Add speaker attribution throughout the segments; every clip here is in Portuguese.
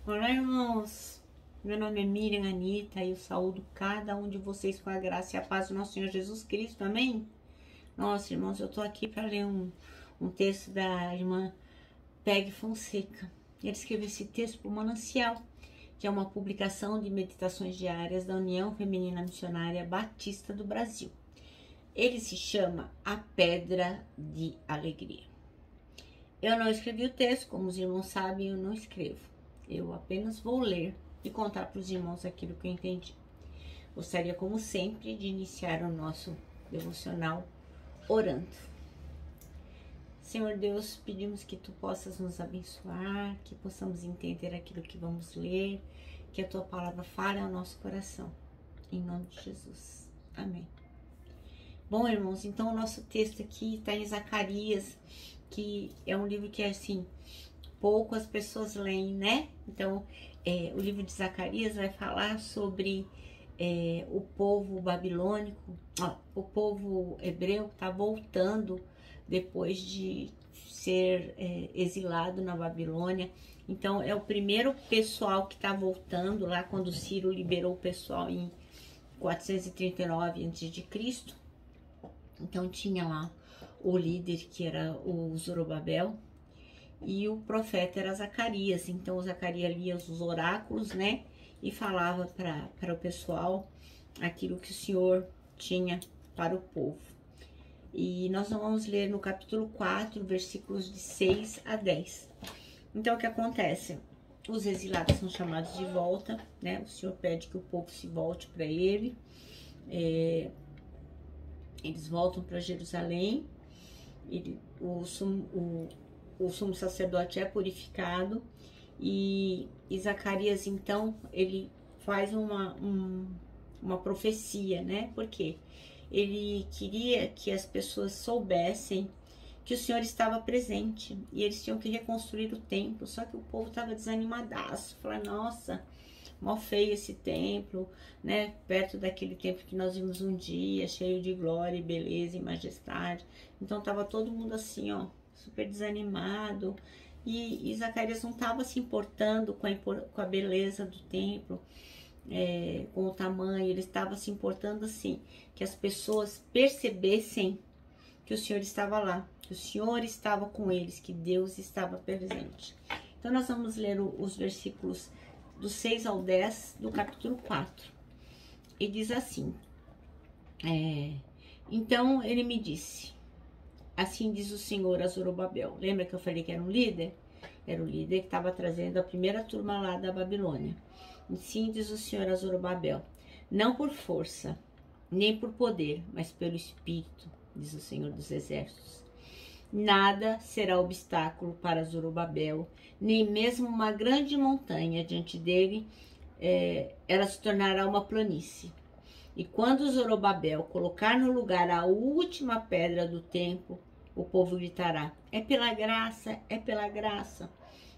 Speaker 1: Olá, irmãos. Meu nome é Miriam Anita e eu saúdo cada um de vocês com a graça e a paz do nosso Senhor Jesus Cristo. Amém? Nossa, irmãos, eu tô aqui para ler um texto da irmã Peg Fonseca. Ele escreveu esse texto para o Manancial, que é uma publicação de meditações diárias da União Feminina Missionária Batista do Brasil. Ele se chama A Pedra de Alegria. Eu não escrevi o texto, como os irmãos sabem, eu não escrevo. Eu apenas vou ler e contar para os irmãos aquilo que eu entendi. Gostaria, como sempre, de iniciar o nosso devocional orando. Senhor Deus, pedimos que Tu possas nos abençoar, que possamos entender aquilo que vamos ler, que a Tua palavra fale ao nosso coração. Em nome de Jesus. Amém. Bom, irmãos, então o nosso texto aqui está em Zacarias, que é um livro que é assim, pouco as pessoas leem, né? Então, o livro de Zacarias vai falar sobre o povo babilônico, o povo hebreu que está voltando depois de ser exilado na Babilônia. Então, é o primeiro pessoal que está voltando lá quando Ciro liberou o pessoal em 439 a.C. Então, tinha lá o líder que era o Zorobabel, e o profeta era Zacarias. Então, Zacarias lia os oráculos, né? E falava para o pessoal aquilo que o Senhor tinha para o povo. E nós vamos ler no capítulo 4, versículos de 6 a 10. Então, o que acontece? Os exilados são chamados de volta, né? O Senhor pede que o povo se volte para Ele. Eles voltam para Jerusalém. O sumo sacerdote é purificado e Zacarias, então, ele faz uma profecia, né? Porque ele queria que as pessoas soubessem que o Senhor estava presente e eles tinham que reconstruir o templo, só que o povo estava desanimadaço, falando, nossa, mal feio esse templo, né? Perto daquele templo que nós vimos um dia, cheio de glória, beleza e majestade. Então tava todo mundo assim, ó, super desanimado, e Zacarias não estava se importando com a beleza do templo, com o tamanho. Ele estava se importando assim, que as pessoas percebessem que o Senhor estava lá, que o Senhor estava com eles, que Deus estava presente. Então nós vamos ler os versículos do 6 ao 10 do capítulo 4. E diz assim, então ele me disse, assim diz o Senhor a Zorobabel. Lembra que eu falei que era um líder? Era o líder que estava trazendo a primeira turma lá da Babilônia. Assim diz o Senhor a Zorobabel, não por força, nem por poder, mas pelo Espírito, diz o Senhor dos Exércitos. Nada será obstáculo para Zorobabel, nem mesmo uma grande montanha diante dele, ela se tornará uma planície. E quando Zorobabel colocar no lugar a última pedra do templo, o povo gritará, é pela graça, é pela graça.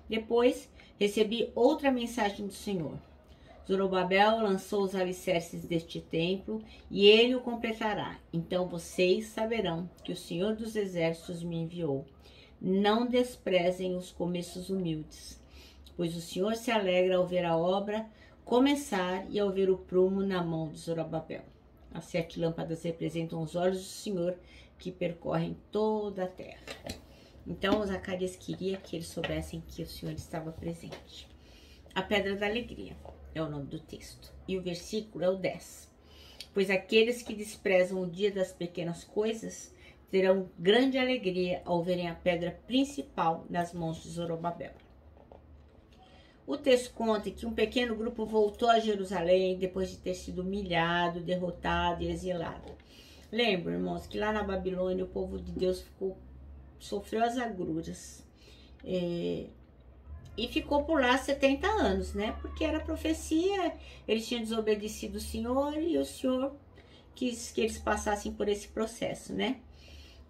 Speaker 1: Depois recebi outra mensagem do Senhor. Zorobabel lançou os alicerces deste templo e ele o completará. Então vocês saberão que o Senhor dos Exércitos me enviou. Não desprezem os começos humildes, pois o Senhor se alegra ao ver a obra começar e ao ver o prumo na mão de Zorobabel. As 7 lâmpadas representam os olhos do Senhor que percorrem toda a terra. Então Zacarias queria que eles soubessem que o Senhor estava presente. A Pedra da Alegria é o nome do texto. E o versículo é o 10. Pois aqueles que desprezam o dia das pequenas coisas terão grande alegria ao verem a pedra principal nas mãos de Zorobabel. O texto conta que um pequeno grupo voltou a Jerusalém depois de ter sido humilhado, derrotado e exilado. Lembra, irmãos, que lá na Babilônia o povo de Deus sofreu as agruras. E ficou por lá 70 anos, né? Porque era profecia, eles tinham desobedecido o Senhor e o Senhor quis que eles passassem por esse processo, né?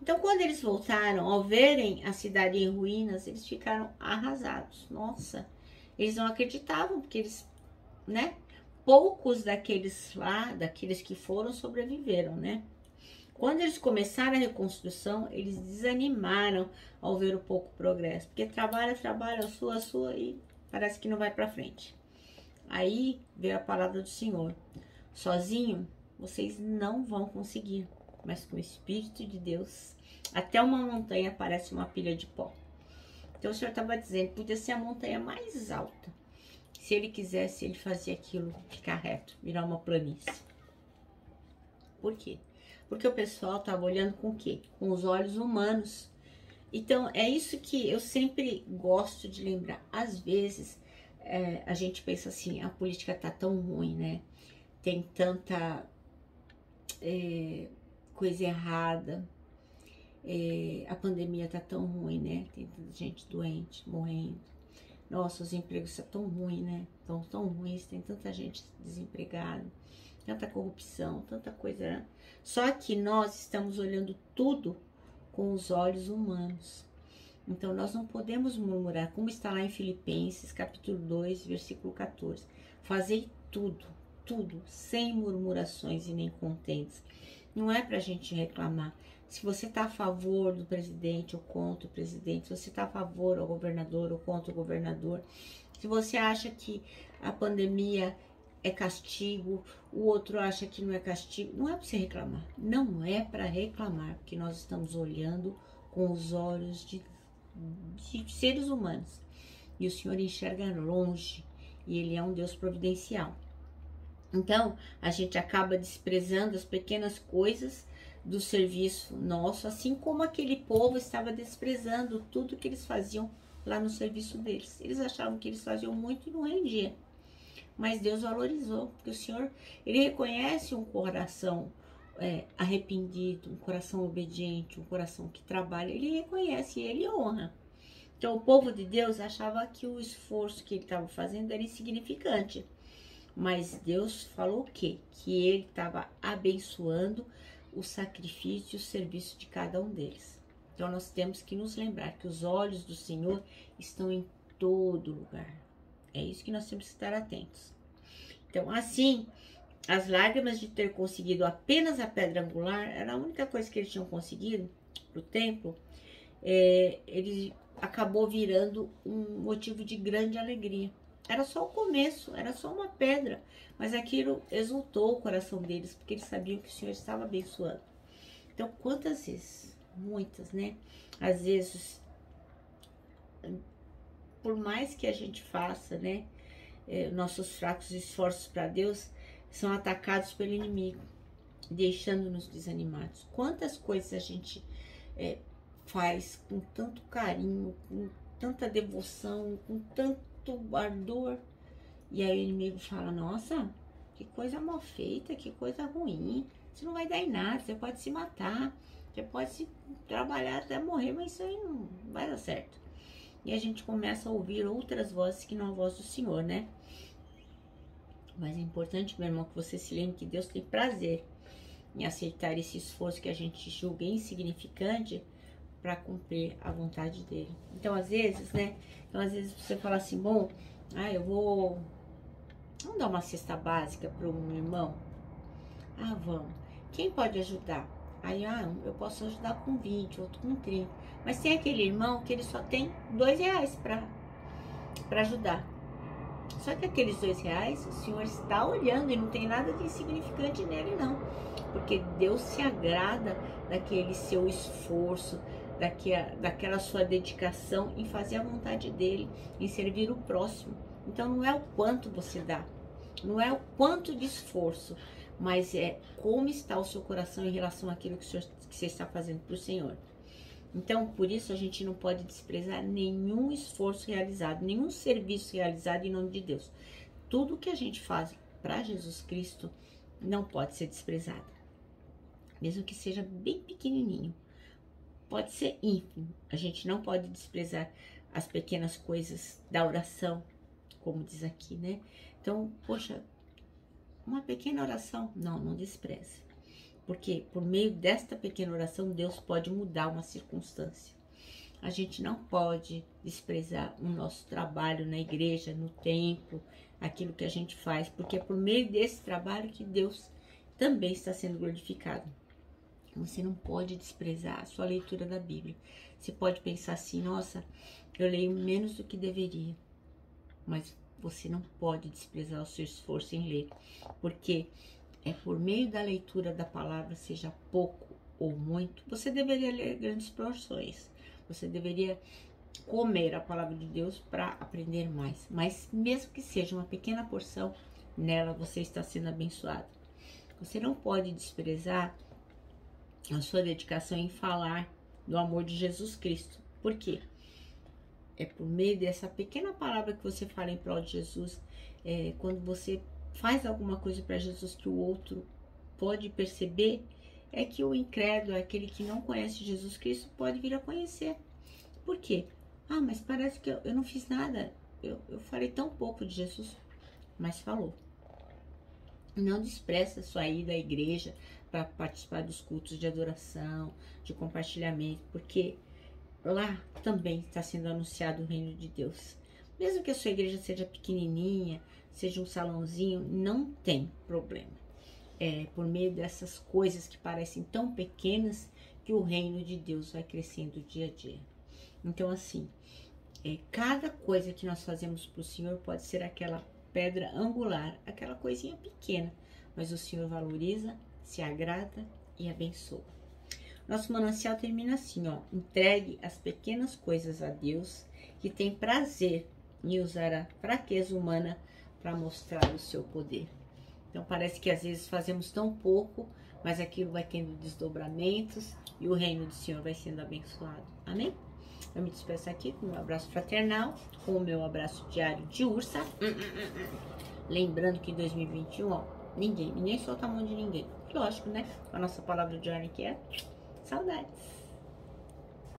Speaker 1: Então, quando eles voltaram, ao verem a cidade em ruínas, eles ficaram arrasados. Nossa, eles não acreditavam, porque eles, né? Poucos daqueles lá, daqueles que foram, sobreviveram, né? Quando eles começaram a reconstrução, eles desanimaram ao ver o pouco progresso. Porque trabalha, a sua, e parece que não vai para frente. Aí veio a palavra do Senhor: sozinho vocês não vão conseguir, mas com o Espírito de Deus, até uma montanha parece uma pilha de pó. Então o Senhor estava dizendo, podia ser a montanha mais alta. Se ele quisesse, ele fazia aquilo ficar reto, virar uma planície. Por quê? Porque o pessoal estava olhando com o quê? Com os olhos humanos. Então, é isso que eu sempre gosto de lembrar. Às vezes, a gente pensa assim, a política tá tão ruim, né? Tem tanta coisa errada. A pandemia tá tão ruim, né? Tem tanta gente doente, morrendo. Nossa, os empregos estão tão ruins, né? Estão tão ruins, tem tanta gente desempregada, tanta corrupção, tanta coisa, né? Só que nós estamos olhando tudo com os olhos humanos. Então, nós não podemos murmurar, como está lá em Filipenses, capítulo 2, versículo 14. Fazei tudo, sem murmurações e nem contentes. Não é pra gente reclamar. Se você está a favor do presidente ou contra o presidente, se você está a favor do governador ou contra o governador, se você acha que a pandemia é castigo, o outro acha que não é castigo, não é para você reclamar. Não é para reclamar, porque nós estamos olhando com os olhos de seres humanos. E o Senhor enxerga longe, e Ele é um Deus providencial. Então, a gente acaba desprezando as pequenas coisas do serviço nosso, assim como aquele povo estava desprezando tudo que eles faziam lá no serviço deles. Eles achavam que eles faziam muito e não rendia. Mas Deus valorizou, porque o Senhor, Ele reconhece um coração arrependido, um coração obediente, um coração que trabalha. Ele reconhece e Ele honra. Então, o povo de Deus achava que o esforço que ele estava fazendo era insignificante. Mas Deus falou o quê? Que Ele estava abençoando o sacrifício e o serviço de cada um deles. Então nós temos que nos lembrar que os olhos do Senhor estão em todo lugar. É isso que nós temos que estar atentos. Então, assim, as lágrimas de ter conseguido apenas a pedra angular, era a única coisa que eles tinham conseguido para o templo, ele acabou virando um motivo de grande alegria. Era só o começo, era só uma pedra, mas aquilo exultou o coração deles, porque eles sabiam que o Senhor estava abençoando. Então, quantas vezes? Muitas, né? Às vezes, por mais que a gente faça, né? Nossos fracos esforços para Deus são atacados pelo inimigo, deixando-nos desanimados. Quantas coisas a gente faz com tanto carinho, com tanta devoção, com tanto ardor, e aí o inimigo fala: nossa, que coisa mal feita, que coisa ruim, isso não vai dar em nada, você pode se matar, você pode se trabalhar até morrer, mas isso aí não vai dar certo. E a gente começa a ouvir outras vozes que não a voz do Senhor, né? Mas é importante, meu irmão, que você se lembre que Deus tem prazer em aceitar esse esforço que a gente julga insignificante para cumprir a vontade dele. Então, às vezes, né? Então, às vezes você fala assim: bom, vamos dar uma cesta básica para um irmão? Vamos. Quem pode ajudar? Aí, eu posso ajudar com 20, outro com 30. Mas tem aquele irmão que ele só tem R$2 para ajudar. Só que aqueles R$2, o Senhor está olhando e não tem nada de insignificante nele, não. Porque Deus se agrada daquele seu esforço, daquela sua dedicação em fazer a vontade dele, em servir o próximo. Então não é o quanto você dá, não é o quanto de esforço, mas é como está o seu coração em relação àquilo que você está fazendo para o Senhor. Então, por isso a gente não pode desprezar nenhum esforço realizado, nenhum serviço realizado em nome de Deus. Tudo que a gente faz para Jesus Cristo não pode ser desprezado, mesmo que seja bem pequenininho. Pode ser ínfimo, a gente não pode desprezar as pequenas coisas da oração, como diz aqui, né? Então, poxa, uma pequena oração, não despreze. Porque por meio desta pequena oração, Deus pode mudar uma circunstância. A gente não pode desprezar o nosso trabalho na igreja, no templo, aquilo que a gente faz, porque é por meio desse trabalho que Deus também está sendo glorificado. Você não pode desprezar a sua leitura da Bíblia. Você pode pensar assim: nossa, eu leio menos do que deveria. mas você não pode desprezar o seu esforço em ler, porque é por meio da leitura da palavra, seja pouco ou muito, você deveria ler grandes porções, você deveria comer a palavra de Deus para aprender mais, mas mesmo que seja uma pequena porção, nela você está sendo abençoado. Você não pode desprezar a sua dedicação em falar do amor de Jesus Cristo. Por quê? É por meio dessa pequena palavra que você fala em prol de Jesus, quando você faz alguma coisa para Jesus que o outro pode perceber, é que o incrédulo, aquele que não conhece Jesus Cristo, pode vir a conhecer. Por quê? Ah, mas parece que eu não fiz nada, eu falei tão pouco de Jesus, mas falou. Não despreza sua ida à igreja para participar dos cultos de adoração, de compartilhamento, porque lá também está sendo anunciado o reino de Deus. Mesmo que a sua igreja seja pequenininha, seja um salãozinho, não tem problema. É por meio dessas coisas que parecem tão pequenas que o reino de Deus vai crescendo dia a dia. Então, assim, cada coisa que nós fazemos para o Senhor pode ser aquela pedra angular, aquela coisinha pequena, mas o Senhor valoriza, se agrada e abençoa. Nosso manancial termina assim, ó: entregue as pequenas coisas a Deus, que tem prazer em usar a fraqueza humana para mostrar o seu poder. Então parece que às vezes fazemos tão pouco, mas aquilo vai tendo desdobramentos e o reino do Senhor vai sendo abençoado. Amém? Eu me despeço aqui com um abraço fraternal, com o meu abraço diário de ursa. Lembrando que em 2021, ó, ninguém solta a mão de ninguém. Lógico, né? A nossa palavra diária aqui é saudades.